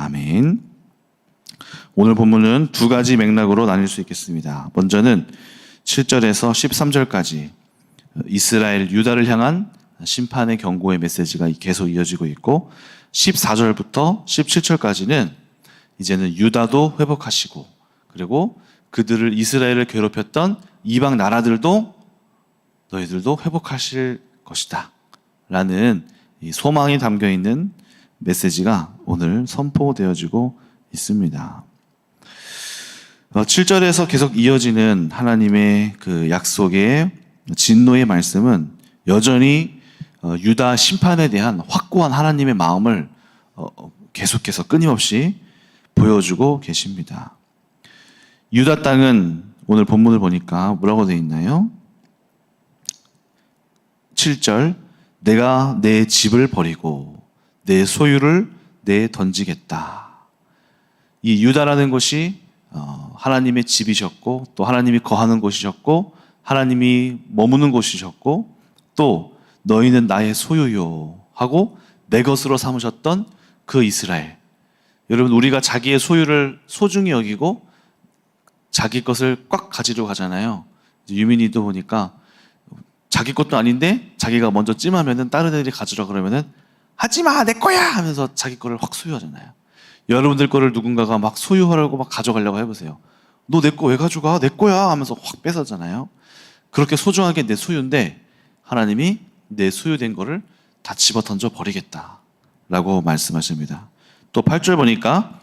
아멘. 오늘 본문은 두 가지 맥락으로 나뉠 수 있겠습니다. 먼저는 7절에서 13절까지 이스라엘, 유다를 향한 심판의 경고의 메시지가 계속 이어지고 있고 14절부터 17절까지는 이제는 유다도 회복하시고 그리고 그들을 이스라엘을 괴롭혔던 이방 나라들도 너희들도 회복하실 것이다 라는 이 소망이 담겨있는 메시지가 오늘 선포되어지고 있습니다. 7절에서 계속 이어지는 하나님의 그 약속의 진노의 말씀은 여전히 유다 심판에 대한 확고한 하나님의 마음을 계속해서 끊임없이 보여주고 계십니다. 유다 땅은 오늘 본문을 보니까 뭐라고 되어 있나요? 7절 내가 내 집을 버리고 내 소유를 내 던지겠다. 이 유다라는 곳이 하나님의 집이셨고 또 하나님이 거하는 곳이셨고 하나님이 머무는 곳이셨고 또 너희는 나의 소유요 하고 내 것으로 삼으셨던 그 이스라엘. 여러분 우리가 자기의 소유를 소중히 여기고 자기 것을 꽉 가지려고 하잖아요. 유민이도 보니까 자기 것도 아닌데 자기가 먼저 찜하면은 다른 애들이 가지라 그러면은 하지마 내 거야 하면서 자기 거를 확 소유하잖아요. 여러분들 거를 누군가가 막 소유하려고 막 가져가려고 해보세요. 너 내 거 왜 가져가? 내 거야 하면서 확 뺏어잖아요. 그렇게 소중하게 내 소유인데 하나님이 내 소유된 거를 다 집어 던져 버리겠다 라고 말씀하십니다. 또 8절 보니까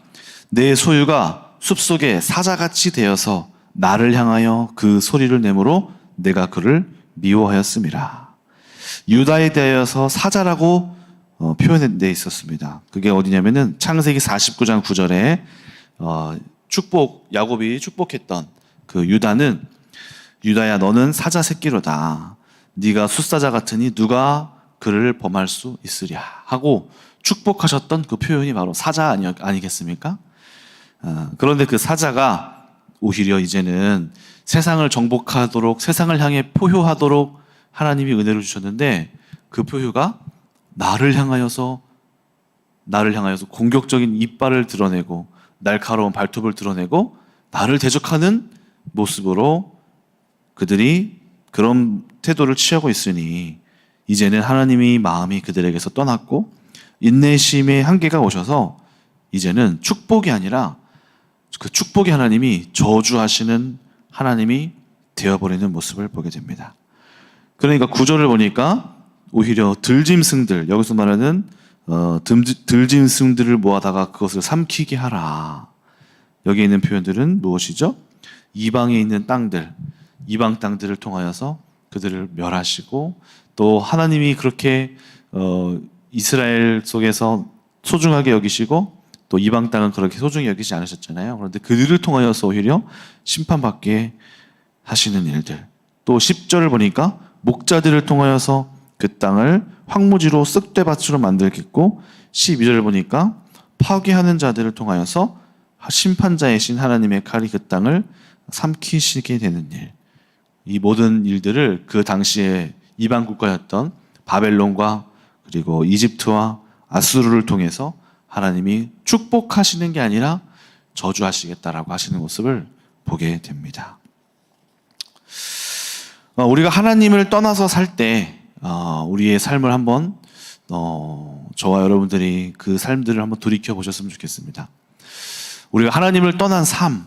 내 소유가 숲속에 사자같이 되어서 나를 향하여 그 소리를 내므로 내가 그를 미워하였음이라. 유다에 대하여서 사자라고 표현되어 있었습니다. 그게 어디냐면은 창세기 49장 9절에 야곱이 축복했던 그 유다는 유다야 너는 사자 새끼로다. 네가 숫사자 같으니 누가 그를 범할 수 있으랴 하고 축복하셨던 그 표현이 바로 사자 아니겠습니까? 그런데 그 사자가 오히려 이제는 세상을 정복하도록 세상을 향해 포효하도록 하나님이 은혜를 주셨는데 그 포효가 나를 향하여서 공격적인 이빨을 드러내고 날카로운 발톱을 드러내고 나를 대적하는 모습으로 그들이 그런 태도를 취하고 있으니 이제는 하나님의 마음이 그들에게서 떠났고 인내심의 한계가 오셔서 이제는 축복이 아니라 그 축복의 하나님이 저주하시는 하나님이 되어버리는 모습을 보게 됩니다. 그러니까 9절을 보니까 오히려 들짐승들, 여기서 말하는 들짐승들을 모아다가 그것을 삼키게 하라. 여기 있는 표현들은 무엇이죠? 이방에 있는 땅들, 이방 땅들을 통하여서 그들을 멸하시고 또 하나님이 그렇게 이스라엘 속에서 소중하게 여기시고 또 이방 땅은 그렇게 소중히 여기지 않으셨잖아요. 그런데 그들을 통하여서 오히려 심판받게 하시는 일들. 또 10절을 보니까 목자들을 통하여서 그 땅을 황무지로 쓱대밭으로 만들겠고 12절을 보니까 파괴하는 자들을 통하여서 심판자이신 하나님의 칼이 그 땅을 삼키시게 되는 일. 이 모든 일들을 그 당시에 이방 국가였던 바벨론과 그리고 이집트와 아수르를 통해서 하나님이 축복하시는 게 아니라 저주하시겠다라고 하시는 모습을 보게 됩니다. 우리가 하나님을 떠나서 살 때 우리의 삶을 한번 저와 여러분들이 그 삶들을 한번 돌이켜 보셨으면 좋겠습니다. 우리가 하나님을 떠난 삶,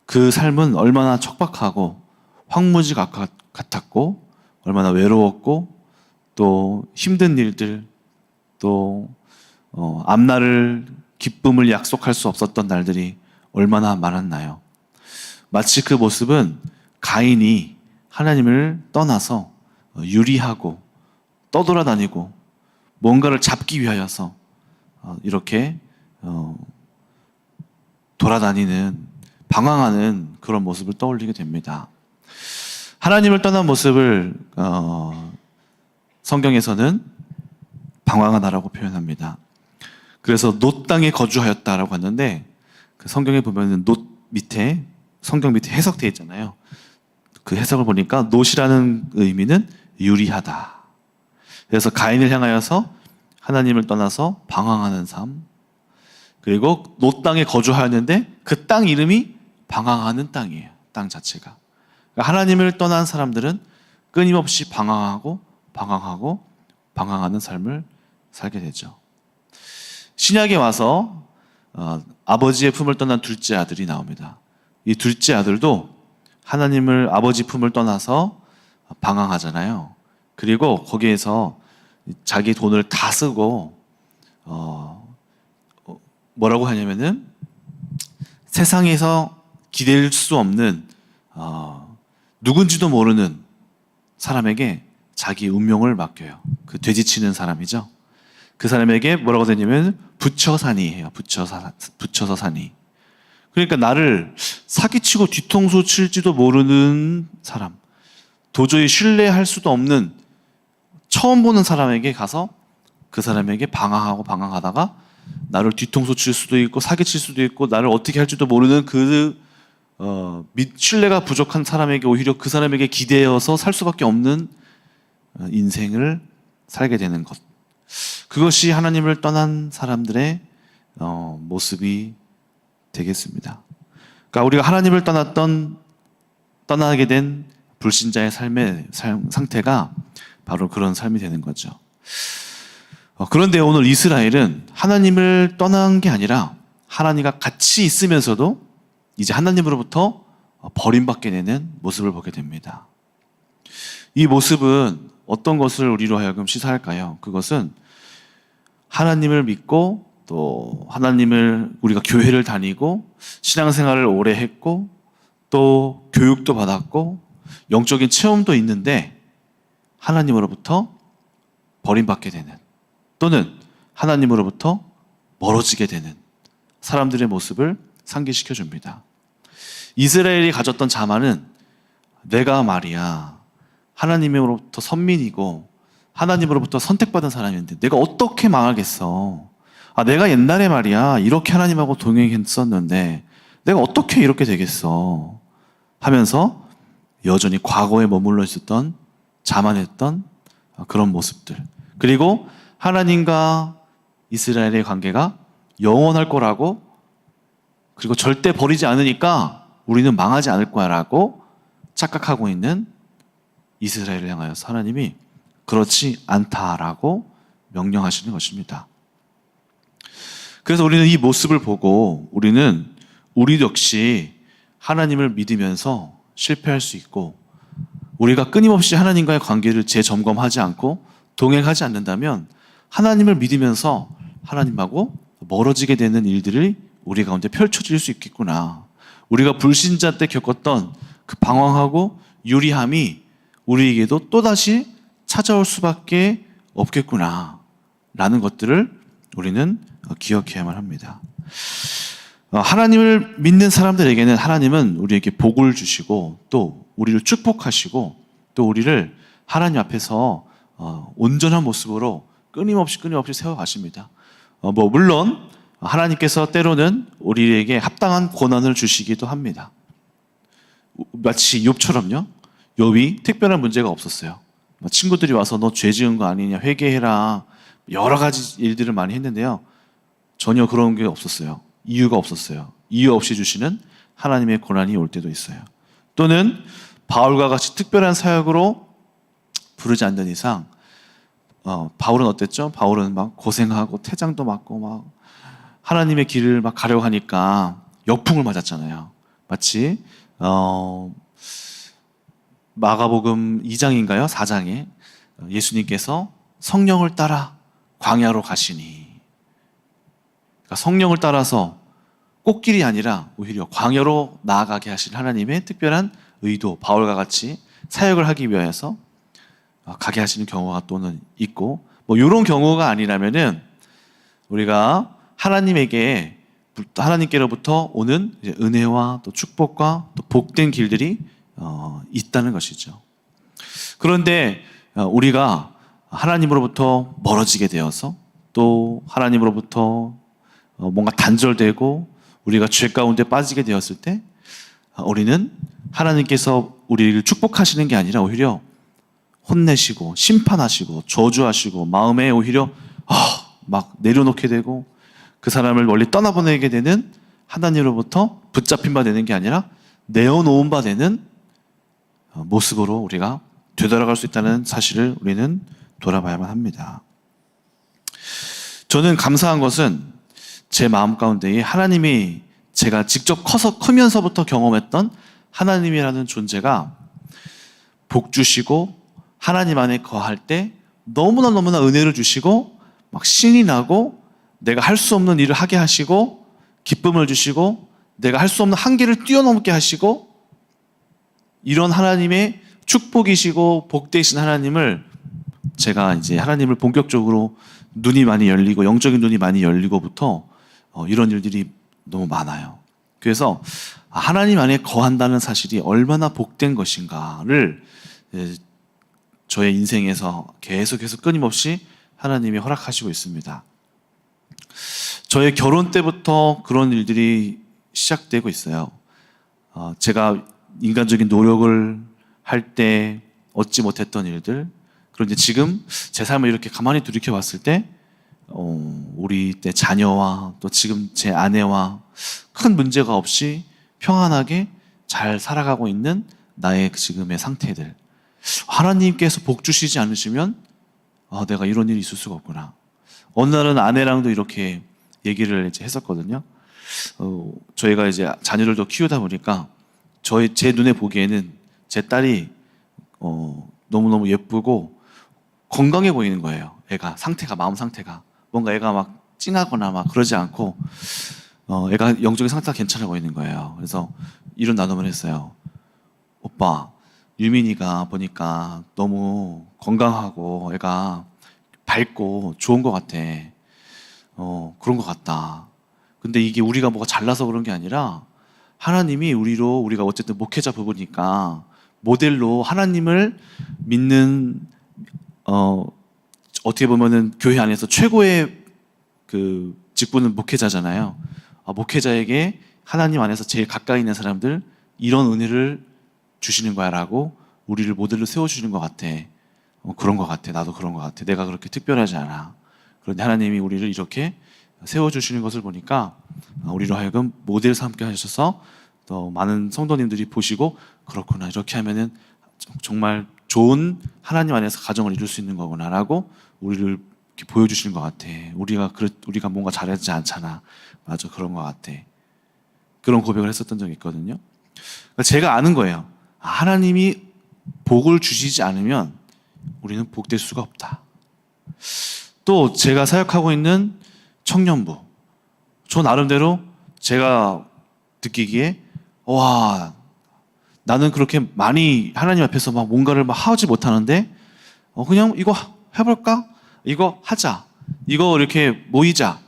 그 삶은 얼마나 척박하고 황무지 같았고 얼마나 외로웠고 또 힘든 일들 또 앞날을 기쁨을 약속할 수 없었던 날들이 얼마나 많았나요? 마치 그 모습은 가인이 하나님을 떠나서 유리하고 떠돌아다니고 뭔가를 잡기 위하여서 이렇게 돌아다니는 방황하는 그런 모습을 떠올리게 됩니다. 하나님을 떠난 모습을 성경에서는 방황하다라고 표현합니다. 그래서 놋 땅에 거주하였다라고 하는데 그 성경에 보면은 놋 밑에 성경 밑에 해석되어 있잖아요. 그 해석을 보니까 놋이라는 의미는 유리하다. 그래서 가인을 향하여서 하나님을 떠나서 방황하는 삶. 그리고 롯 땅에 거주하였는데 그 땅 이름이 방황하는 땅이에요. 땅 자체가. 그러니까 하나님을 떠난 사람들은 끊임없이 방황하고 방황하는 삶을 살게 되죠. 신약에 와서 아버지의 품을 떠난 둘째 아들이 나옵니다. 이 둘째 아들도 하나님을 아버지 품을 떠나서 방황하잖아요. 그리고 거기에서 자기 돈을 다 쓰고 뭐라고 하냐면은 세상에서 기댈 수 없는 누군지도 모르는 사람에게 자기 운명을 맡겨요. 그 돼지치는 사람이죠. 그 사람에게 뭐라고 되냐면 부처사니 해요. 부처서 사니. 그러니까 나를 사기치고 뒤통수 칠지도 모르는 사람, 도저히 신뢰할 수도 없는 처음 보는 사람에게 가서 그 사람에게 방황하다가 나를 뒤통수 칠 수도 있고 사기칠 수도 있고 나를 어떻게 할지도 모르는 신뢰가 부족한 사람에게 오히려 그 사람에게 기대어서 살 수밖에 없는 인생을 살게 되는 것. 그것이 하나님을 떠난 사람들의 모습이 되겠습니다. 그러니까 우리가 하나님을 떠나게 된 불신자의 삶의 상태가 바로 그런 삶이 되는 거죠. 그런데 오늘 이스라엘은 하나님을 떠난 게 아니라 하나님과 같이 있으면서도 이제 하나님으로부터 버림받게 되는 모습을 보게 됩니다. 이 모습은 어떤 것을 우리로 하여금 시사할까요? 그것은 하나님을 믿고 또 우리가 교회를 다니고 신앙생활을 오래 했고 또 교육도 받았고 영적인 체험도 있는데 하나님으로부터 버림받게 되는 또는 하나님으로부터 멀어지게 되는 사람들의 모습을 상기시켜 줍니다. 이스라엘이 가졌던 자만은 내가 말이야 하나님으로부터 선민이고 하나님으로부터 선택받은 사람인데 내가 어떻게 망하겠어. 내가 옛날에 말이야 이렇게 하나님하고 동행했었는데 내가 어떻게 이렇게 되겠어 하면서 여전히 과거에 머물러 있었던 자만했던 그런 모습들, 그리고 하나님과 이스라엘의 관계가 영원할 거라고, 그리고 절대 버리지 않으니까 우리는 망하지 않을 거야 라고 착각하고 있는 이스라엘을 향하여서 하나님이 그렇지 않다라고 명령하시는 것입니다. 그래서 우리는 이 모습을 보고 우리 역시 하나님을 믿으면서 실패할 수 있고, 우리가 끊임없이 하나님과의 관계를 재점검하지 않고 동행하지 않는다면 하나님을 믿으면서 하나님하고 멀어지게 되는 일들이 우리 가운데 펼쳐질 수 있겠구나. 우리가 불신자 때 겪었던 그 방황하고 유리함이 우리에게도 또다시 찾아올 수밖에 없겠구나 라는 것들을 우리는 기억해야만 합니다. 하나님을 믿는 사람들에게는 하나님은 우리에게 복을 주시고 또 우리를 축복하시고 또 우리를 하나님 앞에서 온전한 모습으로 끊임없이 세워가십니다. 물론 하나님께서 때로는 우리에게 합당한 고난을 주시기도 합니다. 마치 욥처럼요. 욥이 특별한 문제가 없었어요. 친구들이 와서 너 죄 지은 거 아니냐, 회개해라, 여러 가지 일들을 많이 했는데요. 전혀 그런 게 없었어요. 이유가 없었어요. 이유 없이 주시는 하나님의 고난이 올 때도 있어요. 또는 바울과 같이 특별한 사역으로 부르지 않는 이상 바울은 어땠죠? 바울은 막 고생하고 태장도 맞고 막 하나님의 길을 막 가려고 하니까 역풍을 맞았잖아요. 마치 마가복음 2장인가요? 4장에 예수님께서 성령을 따라 광야로 가시니, 그러니까 성령을 따라서 꽃길이 아니라 오히려 광야로 나아가게 하신 하나님의 특별한 의도, 바울과 같이 사역을 하기 위해서 가게 하시는 경우가 또는 있고, 이런 경우가 아니라면은 우리가 하나님께로부터 오는 은혜와 또 축복과 또 복된 길들이 있다는 것이죠. 그런데 우리가 하나님으로부터 멀어지게 되어서 또 하나님으로부터 뭔가 단절되고 우리가 죄 가운데 빠지게 되었을 때 우리는 하나님께서 우리를 축복하시는 게 아니라 오히려 혼내시고 심판하시고 저주하시고 마음에 오히려 막 내려놓게 되고, 그 사람을 멀리 떠나보내게 되는 하나님으로부터 붙잡힌 바 되는 게 아니라 내어놓은 바 되는 모습으로 우리가 되돌아갈 수 있다는 사실을 우리는 돌아봐야만 합니다. 저는 감사한 것은 제 마음 가운데에 하나님이 제가 직접 크면서부터 경험했던 하나님이라는 존재가 복 주시고 하나님 안에 거할 때 너무나 은혜를 주시고 막 신이 나고 내가 할 수 없는 일을 하게 하시고 기쁨을 주시고 내가 할 수 없는 한계를 뛰어넘게 하시고 이런 하나님의 축복이시고 복되신 하나님을 제가 이제 하나님을 본격적으로 눈이 많이 열리고 영적인 눈이 많이 열리고부터 이런 일들이 너무 많아요. 그래서 하나님 안에 거한다는 사실이 얼마나 복된 것인가를 저의 인생에서 계속해서 끊임없이 하나님이 허락하시고 있습니다. 저의 결혼 때부터 그런 일들이 시작되고 있어요. 제가 인간적인 노력을 할 때 얻지 못했던 일들, 그런데 지금 제 삶을 이렇게 가만히 돌이켜 봤을 때 우리 때 자녀와 또 지금 제 아내와 큰 문제가 없이 평안하게 잘 살아가고 있는 나의 지금의 상태들, 하나님께서 복 주시지 않으시면 내가 이런 일이 있을 수가 없구나. 어느 날은 아내랑도 이렇게 얘기를 이제 했었거든요. 저희가 이제 자녀를 더 키우다 보니까 제 눈에 보기에는 제 딸이 너무너무 예쁘고 건강해 보이는 거예요. 애가 마음 상태가 뭔가 애가 막 찡하거나 막 그러지 않고 애가 영적인 상태가 괜찮아 보이는 거예요. 그래서 이런 나눔을 했어요. 오빠, 유민이가 보니까 너무 건강하고 애가 밝고 좋은 것 같아. 그런 것 같다. 근데 이게 우리가 뭐가 잘나서 그런 게 아니라 하나님이 우리가 어쨌든 목회자 부부니까 모델로 하나님을 믿는 어떻게 보면은 교회 안에서 최고의 그 직분은 목회자잖아요. 목회자에게 하나님 안에서 제일 가까이 있는 사람들 이런 은혜를 주시는 거야라고 우리를 모델로 세워주시는 것 같아. 그런 것 같아. 나도 그런 것 같아. 내가 그렇게 특별하지 않아. 그런데 하나님이 우리를 이렇게 세워주시는 것을 보니까 우리로 하여금 모델 삼게 하셔서 또 많은 성도님들이 보시고 그렇구나. 이렇게 하면은 정말 좋은 하나님 안에서 가정을 이룰 수 있는 거구나라고 우리를 이렇게 보여주시는 것 같아. 우리가 뭔가 잘하지 않잖아. 맞아, 그런 것 같아. 그런 고백을 했었던 적이 있거든요. 그러니까 제가 아는 거예요. 하나님이 복을 주시지 않으면 우리는 복될 수가 없다. 또 제가 사역하고 있는 청년부, 저 나름대로 제가 느끼기에 와, 나는 그렇게 많이 하나님 앞에서 막 뭔가를 막 하지 못하는데 그냥 이거 해볼까? 이거 하자. 이거 이렇게 모이자.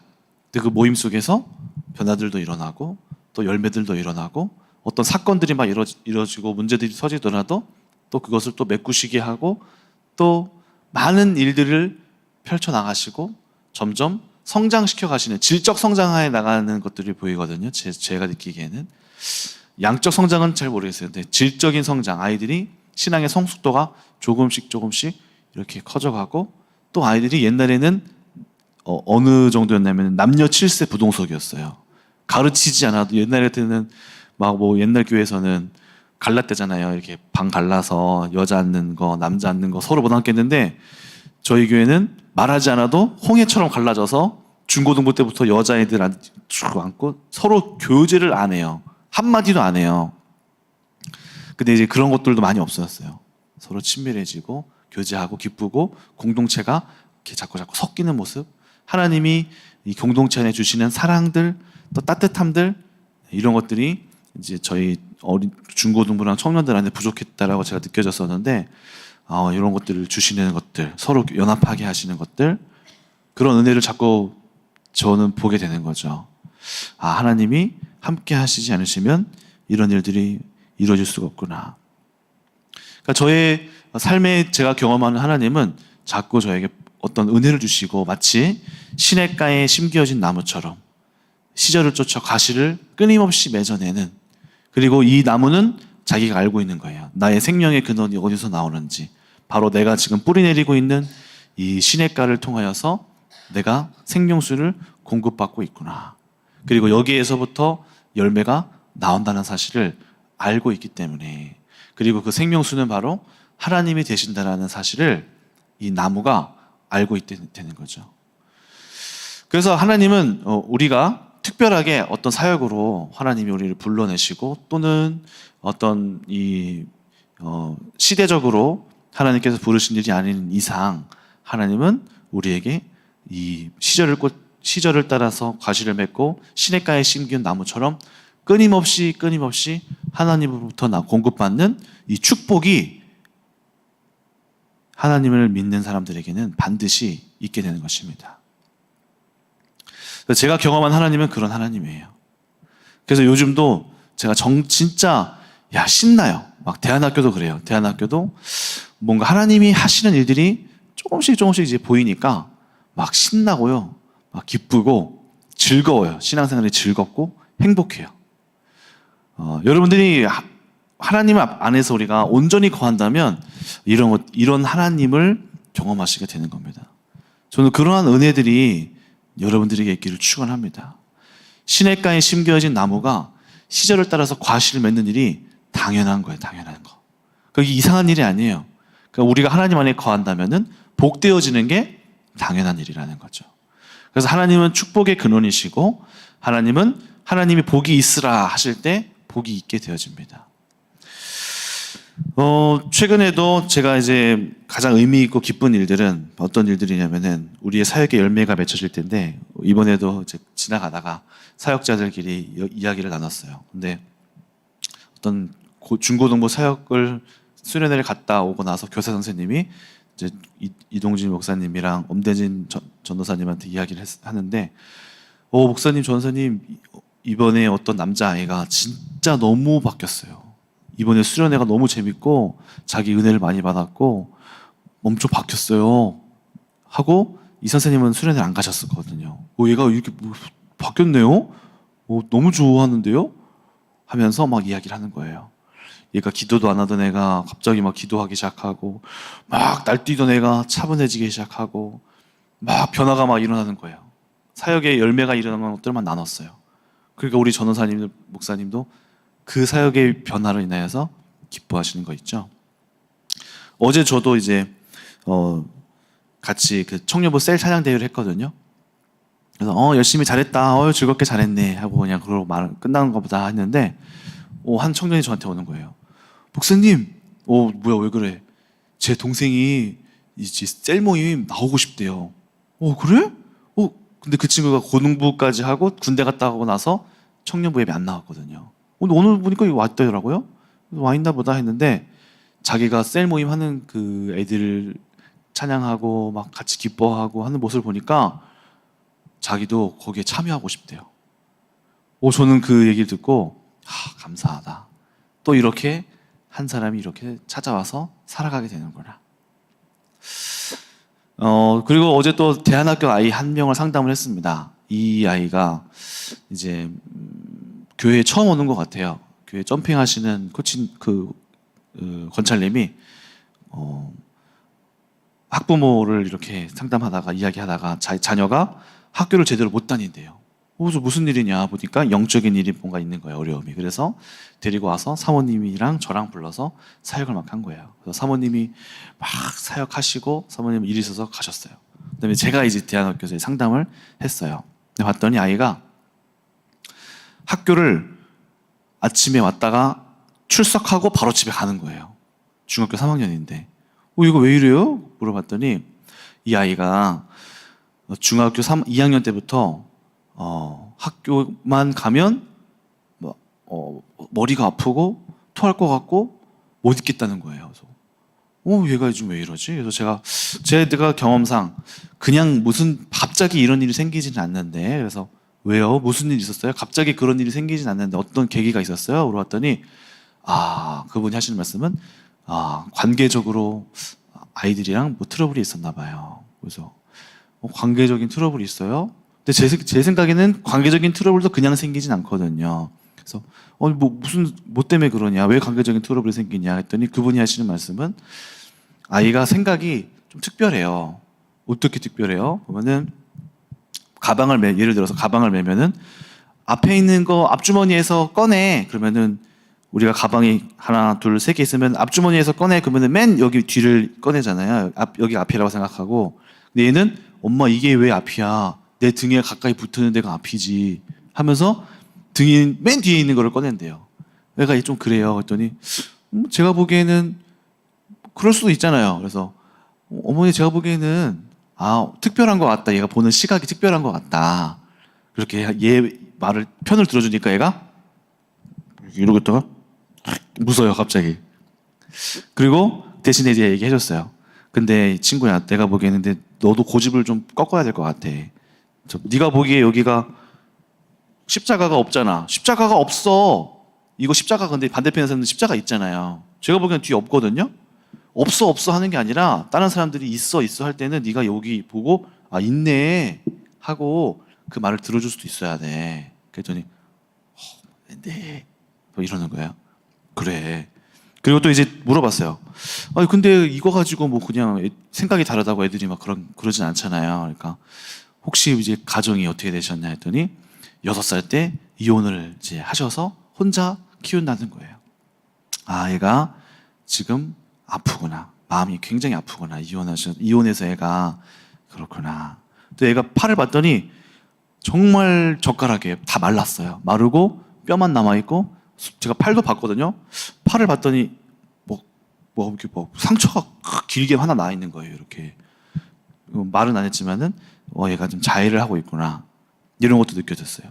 그 모임 속에서 변화들도 일어나고 또 열매들도 일어나고 어떤 사건들이 막 이루어지고 문제들이 터지더라도 또 그것을 또 메꾸시게 하고 또 많은 일들을 펼쳐나가시고 점점 성장시켜 가시는 질적 성장하에 나가는 것들이 보이거든요. 제가 느끼기에는 양적 성장은 잘 모르겠어요. 근데 질적인 성장, 아이들이 신앙의 성숙도가 조금씩 이렇게 커져가고 또 아이들이 옛날에는 어느 정도였냐면 남녀 7세 부동석이었어요. 가르치지 않아도 옛날에는 막 뭐 옛날 교회에서는 갈랐대잖아요. 이렇게 방 갈라서 여자 앉는 거, 남자 앉는 거 서로 못 앉겠는데 저희 교회는 말하지 않아도 홍해처럼 갈라져서 중고등부 때부터 여자애들 앉고 서로 교제를 안 해요. 한마디도 안 해요. 근데 이제 그런 것들도 많이 없어졌어요. 서로 친밀해지고 교제하고 기쁘고 공동체가 이렇게 자꾸 섞이는 모습. 하나님이 이 공동체 안에 주시는 사랑들, 또 따뜻함들 이런 것들이 이제 저희 중고등부랑 청년들한테 부족했다라고 제가 느껴졌었는데 이런 것들을 주시는 것들, 서로 연합하게 하시는 것들, 그런 은혜를 자꾸 저는 보게 되는 거죠. 하나님이 함께 하시지 않으시면 이런 일들이 이루어질 수가 없구나. 그러니까 저의 삶에 제가 경험하는 하나님은 자꾸 저에게 어떤 은혜를 주시고 마치 시냇가에 심겨진 나무처럼 시절을 쫓아 가시를 끊임없이 맺어내는, 그리고 이 나무는 자기가 알고 있는 거예요. 나의 생명의 근원이 어디서 나오는지. 바로 내가 지금 뿌리 내리고 있는 이 시냇가를 통하여서 내가 생명수를 공급받고 있구나. 그리고 여기에서부터 열매가 나온다는 사실을 알고 있기 때문에, 그리고 그 생명수는 바로 하나님이 되신다는 사실을 이 나무가 알고 있다는 거죠. 그래서 하나님은 우리가 특별하게 어떤 사역으로 하나님이 우리를 불러내시고 또는 어떤 시대적으로 하나님께서 부르신 일이 아닌 이상 하나님은 우리에게 이 시절을 따라서 과실을 맺고 시냇가에 심긴 나무처럼 끊임없이 하나님으로부터 공급받는 이 축복이 하나님을 믿는 사람들에게는 반드시 있게 되는 것입니다. 제가 경험한 하나님은 그런 하나님이에요. 그래서 요즘도 제가 진짜 신나요. 막 대안학교도 그래요. 대안학교도 뭔가 하나님이 하시는 일들이 조금씩 이제 보이니까 막 신나고요. 막 기쁘고 즐거워요. 신앙생활이 즐겁고 행복해요. 여러분들이 하나님 안에서 우리가 온전히 거한다면 이런 하나님을 경험하시게 되는 겁니다. 저는 그러한 은혜들이 여러분들에게 있기를 축원합니다. 시냇가에 심겨진 나무가 시절을 따라서 과실을 맺는 일이 당연한 거예요. 당연한 거. 그게 이상한 일이 아니에요. 그러니까 우리가 하나님 안에 거한다면은 복되어지는 게 당연한 일이라는 거죠. 그래서 하나님은 축복의 근원이시고 하나님은 하나님이 복이 있으라 하실 때 복이 있게 되어집니다. 최근에도 제가 이제 가장 의미 있고 기쁜 일들은 어떤 일들이냐면은 우리의 사역의 열매가 맺혀질 텐데, 이번에도 이제 지나가다가 사역자들끼리 이야기를 나눴어요. 근데 어떤 중고등부 사역을 수련회를 갔다 오고 나서 교사 선생님이 이제 이동진 목사님이랑 엄대진 전도사님한테 이야기를 하는데, 목사님, 전도사님, 이번에 어떤 남자아이가 진짜 너무 바뀌었어요. 이번에 수련회가 너무 재밌고 자기 은혜를 많이 받았고 엄청 바뀌었어요 하고, 이 선생님은 수련회를 안 가셨었거든요. 얘가 이렇게 바뀌었네요? 너무 좋아하는데요? 하면서 막 이야기를 하는 거예요. 얘가 기도도 안 하던 애가 갑자기 막 기도하기 시작하고, 막 날뛰던 애가 차분해지기 시작하고, 막 변화가 막 일어나는 거예요. 사역의 열매가 일어나는 것들만 나눴어요. 그러니까 우리 전도사님, 목사님도 그 사역의 변화로 인하여서 기뻐하시는 거 있죠. 어제 저도 이제 같이 그 청년부 셀 찬양 대회를 했거든요. 그래서 열심히 잘했다, 즐겁게 잘했네 하고 그냥 그러고 끝나는 것보다 했는데, 한 청년이 저한테 오는 거예요. 목사님, 뭐야, 왜 그래? 제 동생이 이제 셀 모임 나오고 싶대요. 그래? 근데 그 친구가 고등부까지 하고 군대 갔다 오고 나서 청년부 예배 안 나왔거든요. 오늘 보니까 이거 왔더라고요. 와 있나 보다 했는데, 자기가 셀 모임 하는 그 애들 찬양하고 막 같이 기뻐하고 하는 모습을 보니까 자기도 거기에 참여하고 싶대요. 저는 그 얘기를 듣고 감사하다. 또 이렇게 한 사람이 이렇게 찾아와서 살아가게 되는구나. 그리고 어제 또 대안학교 아이 한 명을 상담을 했습니다. 이 아이가 이제 교회에 처음 오는 것 같아요. 교회 점핑하시는 권찰님이 학부모를 이렇게 상담하다가 이야기하다가 자녀가 학교를 제대로 못 다닌대요. 그래서 무슨 일이냐 보니까 영적인 일이 뭔가 있는 거예요. 어려움이. 그래서 데리고 와서 사모님이랑 저랑 불러서 사역을 막 한 거예요. 그래서 사모님이 막 사역하시고 사모님 일이 있어서 가셨어요. 그다음에 제가 이제 대안학교에서 상담을 했어요. 근데 봤더니 아이가 학교를 아침에 왔다가 출석하고 바로 집에 가는 거예요. 중학교 3학년인데. 이거 왜 이래요? 물어봤더니 이 아이가 중학교 2학년 때부터 학교만 가면 머리가 아프고 토할 것 같고 못 있겠다는 거예요. 그래서 얘가 요즘 왜 이러지? 그래서 제가 경험상 그냥 무슨 갑자기 이런 일이 생기지는 않는데, 그래서 왜요? 무슨 일이 있었어요? 갑자기 그런 일이 생기진 않는데 어떤 계기가 있었어요? 물어봤더니 그분이 하시는 말씀은 관계적으로 아이들이랑 뭐 트러블이 있었나 봐요. 그래서 관계적인 트러블이 있어요? 근데 제 생각에는 관계적인 트러블도 그냥 생기진 않거든요. 그래서 뭐 때문에 그러냐? 왜 관계적인 트러블이 생기냐? 했더니 그분이 하시는 말씀은 아이가 생각이 좀 특별해요. 어떻게 특별해요? 보면은 예를 들어서 가방을 매면은 앞에 있는 거 앞주머니에서 꺼내. 그러면은 우리가 가방이 하나, 둘, 세 개 있으면 앞주머니에서 꺼내. 그러면은 맨 여기 뒤를 꺼내잖아요. 여기 앞이라고 생각하고. 근데 얘는 엄마 이게 왜 앞이야? 내 등에 가까이 붙는 데가 앞이지. 하면서 등이 맨 뒤에 있는 거를 꺼낸대요. 얘가 좀 그래요. 그랬더니 제가 보기에는 그럴 수도 있잖아요. 그래서 어머니 제가 보기에는 특별한 것 같다. 얘가 보는 시각이 특별한 것 같다. 그렇게 얘 말을 편을 들어주니까 얘가 이러고 있다가 무서워요 갑자기. 그리고 대신에 이제 얘기해줬어요. 근데 친구야 내가 보기에는 근데 너도 고집을 좀 꺾어야 될 것 같아. 네가 보기에 여기가 십자가가 없잖아. 십자가가 없어. 이거 십자가 근데 반대편에서는 십자가 있잖아요. 제가 보기엔 뒤에 없거든요. 없어 하는 게 아니라 다른 사람들이 있어 할 때는 네가 여기 보고 있네 하고 그 말을 들어줄 수도 있어야 돼. 그랬더니 네 뭐 이러는 거예요. 그래. 그리고 또 이제 물어봤어요. 근데 이거 가지고 뭐 그냥 생각이 다르다고 애들이 막 그러진 않잖아요. 그러니까 혹시 이제 가정이 어떻게 되셨냐 했더니 6살 때 이혼을 이제 하셔서 혼자 키운다는 거예요. 얘가 지금 아프구나. 마음이 굉장히 아프구나. 이혼해서 애가 그렇구나. 또 애가 팔을 봤더니 정말 젓가락에 다 말랐어요. 마르고 뼈만 남아있고 제가 팔도 봤거든요. 팔을 봤더니 이렇게 상처가 길게 하나 나 있는 거예요. 이렇게 말은 안 했지만은 얘가 좀 자해를 하고 있구나. 이런 것도 느껴졌어요.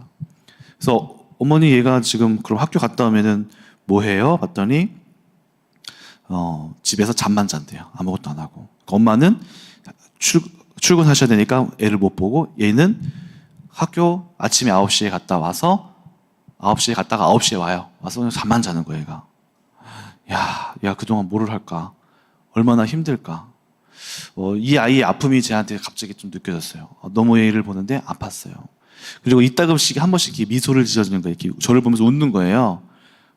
그래서 어머니 얘가 지금 그럼 학교 갔다 오면은 뭐 해요? 봤더니 집에서 잠만 잔대요. 아무것도 안 하고. 엄마는 출근하셔야 되니까 애를 못 보고 얘는 학교 아침에 9시에 갔다 와서 9시에 갔다가 9시에 와요. 와서 그냥 잠만 자는 거예요, 얘가. 야, 그동안 뭐를 할까? 얼마나 힘들까? 이 아이의 아픔이 저한테 갑자기 좀 느껴졌어요. 너무 얘를 보는데 아팠어요. 그리고 이따금씩 한 번씩 이렇게 미소를 지어주는 거예요. 이렇게 저를 보면서 웃는 거예요.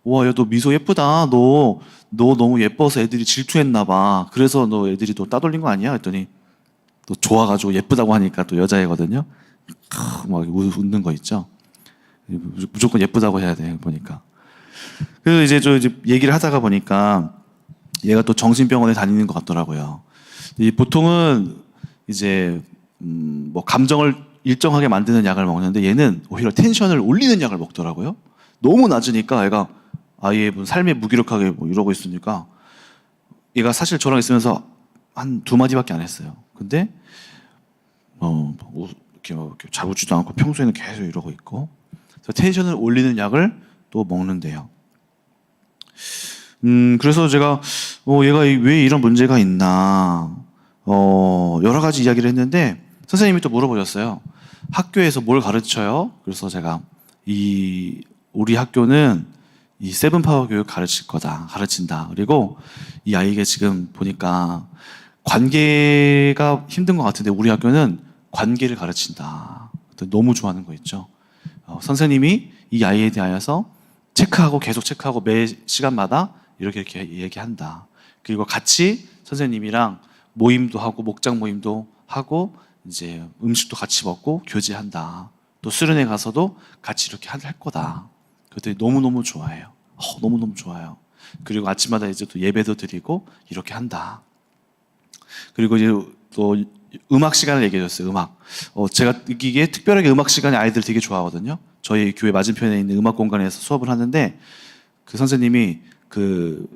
와, 야, 너 미소 예쁘다. 너 너무 예뻐서 애들이 질투했나 봐. 그래서 너 애들이 너 따돌린 거 아니야? 그랬더니 또 좋아가지고 예쁘다고 하니까 또 여자애거든요. 막 웃는 거 있죠. 무조건 예쁘다고 해야 돼 보니까. 그래서 이제 얘기를 하다가 보니까 얘가 또 정신병원에 다니는 것 같더라고요. 보통은 이제 뭐 감정을 일정하게 만드는 약을 먹는데 얘는 오히려 텐션을 올리는 약을 먹더라고요. 너무 낮으니까 애가 아예 삶에 무기력하게 뭐 이러고 있으니까 얘가 사실 저랑 있으면서 한 2마디밖에 안 했어요. 근데 이렇게 잘 웃지도 않고 평소에는 계속 이러고 있고. 그래서 텐션을 올리는 약을 또 먹는데요. 그래서 제가 얘가 왜 이런 문제가 있나 여러 가지 이야기를 했는데 선생님이 또 물어보셨어요. 학교에서 뭘 가르쳐요? 그래서 제가 우리 학교는 이 세븐파워 교육 가르친다. 그리고 이 아이에게 지금 보니까 관계가 힘든 것 같은데 우리 학교는 관계를 가르친다. 너무 좋아하는 거 있죠. 선생님이 이 아이에 대하여서 계속 체크하고 매 시간마다 이렇게 얘기한다. 그리고 같이 선생님이랑 모임도 하고 목장 모임도 하고 이제 음식도 같이 먹고 교제한다. 또 수련회 가서도 같이 이렇게 할 거다. 그것들이 너무너무 좋아해요. 너무너무 좋아요. 그리고 아침마다 이제 또 예배도 드리고 이렇게 한다. 그리고 이제 또 음악 시간을 얘기해 줬어요. 음악. 제가 느끼기에 특별하게 음악 시간에 아이들 되게 좋아하거든요. 저희 교회 맞은편에 있는 음악 공간에서 수업을 하는데 그 선생님이 그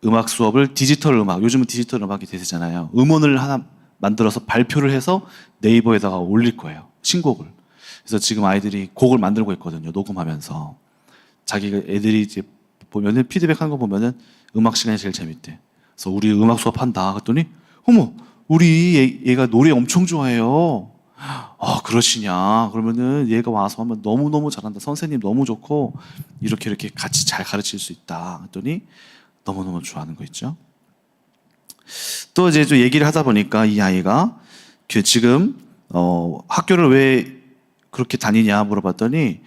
음악 수업을 디지털 음악, 요즘은 디지털 음악이 대세잖아요. 음원을 하나 만들어서 발표를 해서 네이버에다가 올릴 거예요. 신곡을. 그래서 지금 아이들이 곡을 만들고 있거든요. 녹음하면서. 애들이 이제 보면은 피드백 하는 거 보면은 음악 시간이 제일 재밌대. 그래서 우리 음악 수업 한다. 그랬더니 어머, 우리 얘가 노래 엄청 좋아해요. 그러시냐. 그러면은 얘가 와서 하면 너무너무 잘한다. 선생님 너무 좋고 이렇게 같이 잘 가르칠 수 있다. 그랬더니 너무너무 좋아하는 거 있죠. 또 이제 좀 얘기를 하다 보니까 이 아이가 지금 학교를 왜 그렇게 다니냐 물어봤더니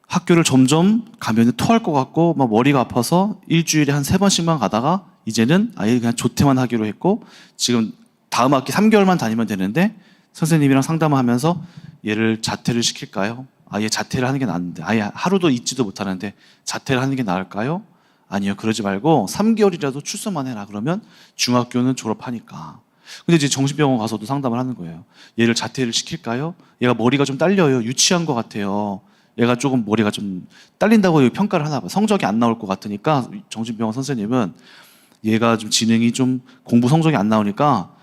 학교를 점점 가면 토할 것 같고 막 머리가 아파서 일주일에 한 3번씩만 가다가 이제는 아예 그냥 조퇴만 하기로 했고 지금 다음 학기 3개월만 다니면 되는데 선생님이랑 상담을 하면서 얘를 자퇴를 시킬까요? 아예 자퇴를 하는 게 나은데 아예 하루도 있지도 못하는데 자퇴를 하는 게 나을까요? 아니요, 그러지 말고 3개월이라도 출소만 해라. 그러면 중학교는 졸업하니까. 근데 이제 정신병원 가서도 상담을 하는 거예요. 얘를 자퇴를 시킬까요? 얘가 머리가 좀 딸려요. 유치한 것 같아요. 얘가 조금 머리가 좀 딸린다고 평가를 하나 봐요. 성적이 안 나올 것 같으니까 정신병원 선생님은 얘가 좀 지능이 좀 공부 성적이 안 나오니까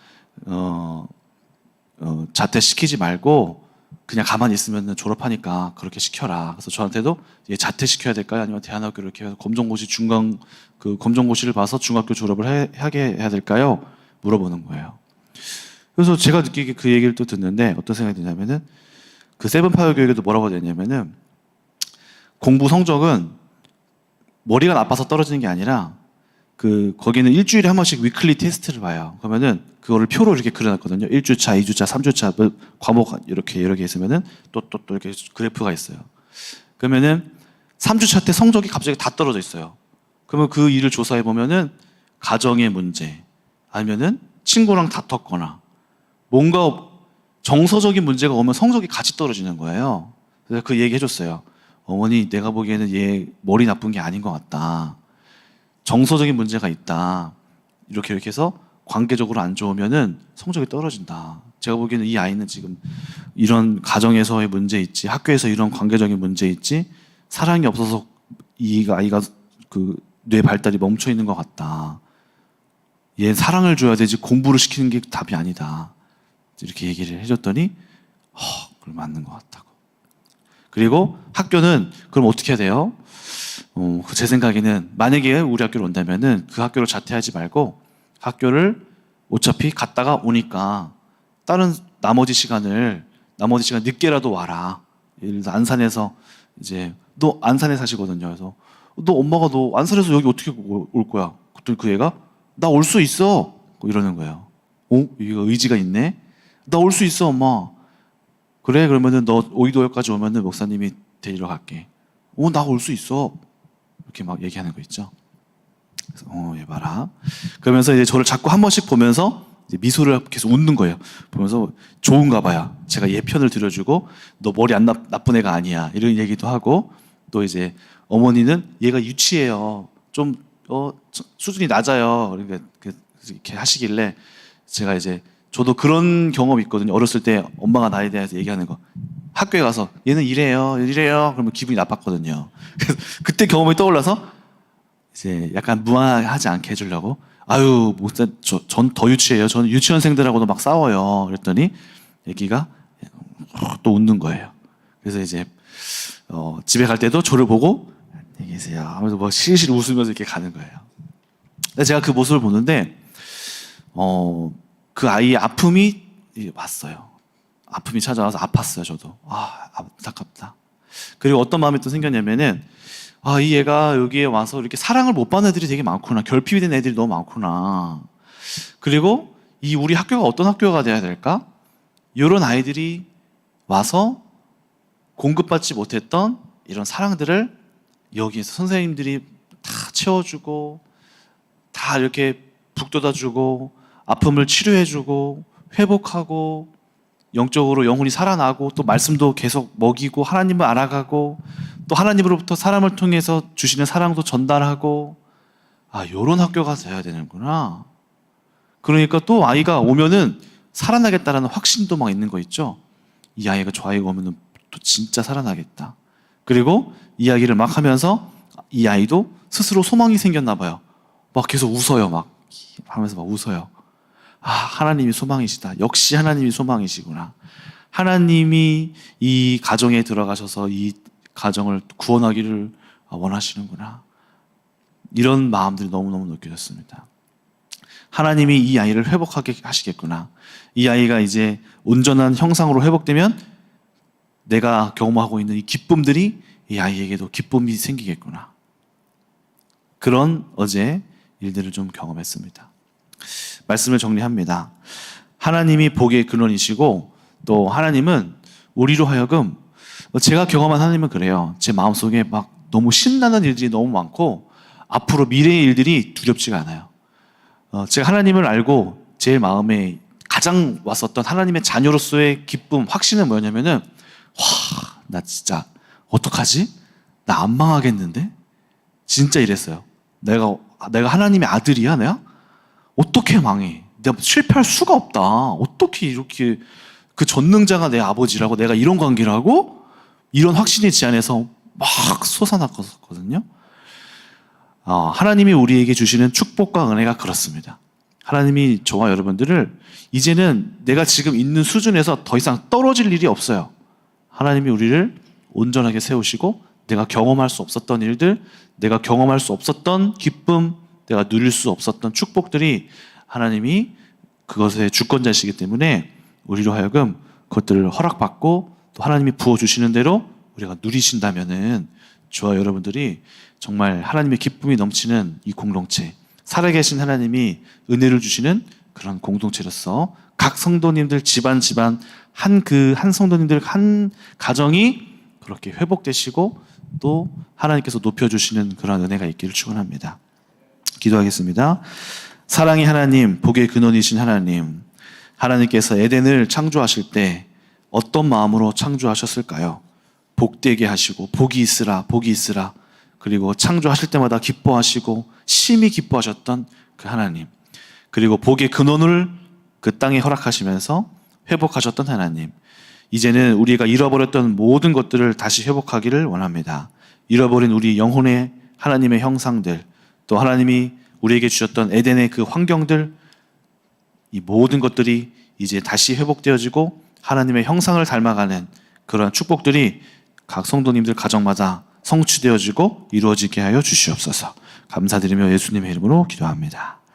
자퇴시키지 말고 그냥 가만히 있으면 졸업하니까 그렇게 시켜라. 그래서 저한테도 얘 자퇴시켜야 될까요? 아니면 대안학교를 이렇게 해서 검정고시 검정고시를 봐서 중학교 졸업을 하게 해야 될까요? 물어보는 거예요. 그래서 제가 느끼기에 그 얘기를 또 듣는데 어떤 생각이 드냐면은 그 세븐파이어 교육에도 뭐라고 되냐면은 공부 성적은 머리가 나빠서 떨어지는 게 아니라 거기는 일주일에 한 번씩 위클리 테스트를 봐요. 그러면은 그거를 표로 이렇게 그려놨거든요. 1주차, 2주차, 3주차 과목 이렇게 여러 개 있으면은 또 이렇게 그래프가 있어요. 그러면은 3주차 때 성적이 갑자기 다 떨어져 있어요. 그러면 그 일을 조사해 보면은 가정의 문제 아니면은 친구랑 다퉜거나 뭔가 정서적인 문제가 오면 성적이 같이 떨어지는 거예요. 그래서 그 얘기 해줬어요. 어머니, 내가 보기에는 얘 머리 나쁜 게 아닌 것 같다. 정서적인 문제가 있다. 이렇게 해서 관계적으로 안 좋으면은 성적이 떨어진다. 제가 보기에는 이 아이는 지금 이런 가정에서의 문제 있지, 학교에서 이런 관계적인 문제 있지, 사랑이 없어서 이 아이가 뇌 발달이 멈춰 있는 것 같다. 얘 사랑을 줘야 되지 공부를 시키는 게 답이 아니다. 이렇게 얘기를 해줬더니 그럼 맞는 것 같다고. 그리고 학교는 그럼 어떻게 해야 돼요? 제 생각에는 만약에 우리 학교로 온다면은 그 학교를 자퇴하지 말고 학교를 어차피 갔다가 오니까 다른 나머지 시간 늦게라도 와라. 예를 들어 안산에서 이제 너 안산에 사시거든요. 그래서 너 엄마가 너 안산에서 여기 어떻게 올 거야? 그랬더니 그 애가 나 올 수 있어. 이러는 거예요. 이거 의지가 있네. 나 올 수 있어, 엄마. 그래, 그러면은 너 오이도역까지 오면은 목사님이 데리러 갈게. 나 올 수 있어. 이렇게 막 얘기하는 거 있죠. 그래서 얘 봐라. 그러면서 이제 저를 자꾸 한 번씩 보면서 이제 미소를 계속 웃는 거예요. 보면서 좋은가 봐요. 제가 얘 편을 들어주고 너 머리 안 나쁜 애가 아니야. 이런 얘기도 하고 또 이제 어머니는 얘가 유치해요. 좀 수준이 낮아요. 그러니까 이렇게 하시길래 제가 이제 저도 그런 경험이 있거든요. 어렸을 때 엄마가 나에 대해서 얘기하는 거. 학교에 가서 얘는 이래요. 그러면 기분이 나빴거든요. 그래서 그때 경험이 떠올라서 이제 약간 무안하지 않게 해주려고 아유, 전 더 유치해요. 저는 유치원생들하고도 막 싸워요. 그랬더니 애기가 또 웃는 거예요. 그래서 이제 집에 갈 때도 저를 보고 안녕히 계세요 하면서 뭐 실실 웃으면서 이렇게 가는 거예요. 제가 그 모습을 보는데 그 아이의 아픔이 왔어요. 아픔이 찾아와서 아팠어요. 저도 안타깝다. 그리고 어떤 마음이 또 생겼냐면은 이 애가 여기에 와서 이렇게 사랑을 못 받는 애들이 되게 많구나. 결핍이 된 애들이 너무 많구나. 그리고 우리 학교가 어떤 학교가 돼야 될까? 이런 아이들이 와서 공급받지 못했던 이런 사랑들을 여기에서 선생님들이 다 채워주고 다 이렇게 북돋아주고 아픔을 치료해주고 회복하고 영적으로 영혼이 살아나고 또 말씀도 계속 먹이고 하나님을 알아가고 또 하나님으로부터 사람을 통해서 주시는 사랑도 전달하고 요런 학교가 돼야 되는구나. 그러니까 또 아이가 오면은 살아나겠다라는 확신도 막 있는 거 있죠. 이 아이가 저 아이가 오면은 또 진짜 살아나겠다. 그리고 이야기를 막 하면서 이 아이도 스스로 소망이 생겼나 봐요. 막 계속 웃어요. 막 하면서 막 웃어요. 하나님이 소망이시다. 역시 하나님이 소망이시구나. 하나님이 이 가정에 들어가셔서 이 가정을 구원하기를 원하시는구나. 이런 마음들이 너무너무 느껴졌습니다. 하나님이 이 아이를 회복하게 하시겠구나. 이 아이가 이제 온전한 형상으로 회복되면 내가 경험하고 있는 이 기쁨들이 이 아이에게도 기쁨이 생기겠구나. 그런 어제 일들을 좀 경험했습니다. 말씀을 정리합니다. 하나님이 복의 근원이시고 또 하나님은 우리로 하여금 제가 경험한 하나님은 그래요. 제 마음속에 막 너무 신나는 일들이 너무 많고 앞으로 미래의 일들이 두렵지가 않아요. 제가 하나님을 알고 제일 마음에 가장 왔었던 하나님의 자녀로서의 기쁨, 확신은 뭐였냐면은 나 진짜 어떡하지? 나 안 망하겠는데? 진짜 이랬어요. 내가 하나님의 아들이야, 내가? 어떻게 망해? 내가 실패할 수가 없다. 어떻게 이렇게 그 전능자가 내 아버지라고 내가 이런 관계를 하고 이런 확신이 제 안에서 막 솟아났거든요. 하나님이 우리에게 주시는 축복과 은혜가 그렇습니다. 하나님이 저와 여러분들을 이제는 내가 지금 있는 수준에서 더 이상 떨어질 일이 없어요. 하나님이 우리를 온전하게 세우시고 내가 경험할 수 없었던 일들, 내가 경험할 수 없었던 기쁨, 내가 누릴 수 없었던 축복들이 하나님이 그것의 주권자시기 때문에 우리로 하여금 그것들을 허락받고 또 하나님이 부어주시는 대로 우리가 누리신다면은 저와 여러분들이 정말 하나님의 기쁨이 넘치는 이 공동체, 살아계신 하나님이 은혜를 주시는 그런 공동체로서 각 성도님들 집안 한 성도님들 한 가정이 그렇게 회복되시고 또 하나님께서 높여주시는 그런 은혜가 있기를 축원합니다. 기도하겠습니다. 사랑의 하나님, 복의 근원이신 하나님, 하나님께서 에덴을 창조하실 때 어떤 마음으로 창조하셨을까요? 복되게 하시고 복이 있으라 그리고 창조하실 때마다 기뻐하시고 심히 기뻐하셨던 그 하나님, 그리고 복의 근원을 그 땅에 허락하시면서 회복하셨던 하나님, 이제는 우리가 잃어버렸던 모든 것들을 다시 회복하기를 원합니다. 잃어버린 우리 영혼의 하나님의 형상들, 또 하나님이 우리에게 주셨던 에덴의 그 환경들, 이 모든 것들이 이제 다시 회복되어지고 하나님의 형상을 닮아가는 그러한 축복들이 각 성도님들 가정마다 성취되어지고 이루어지게 하여 주시옵소서. 감사드리며 예수님의 이름으로 기도합니다.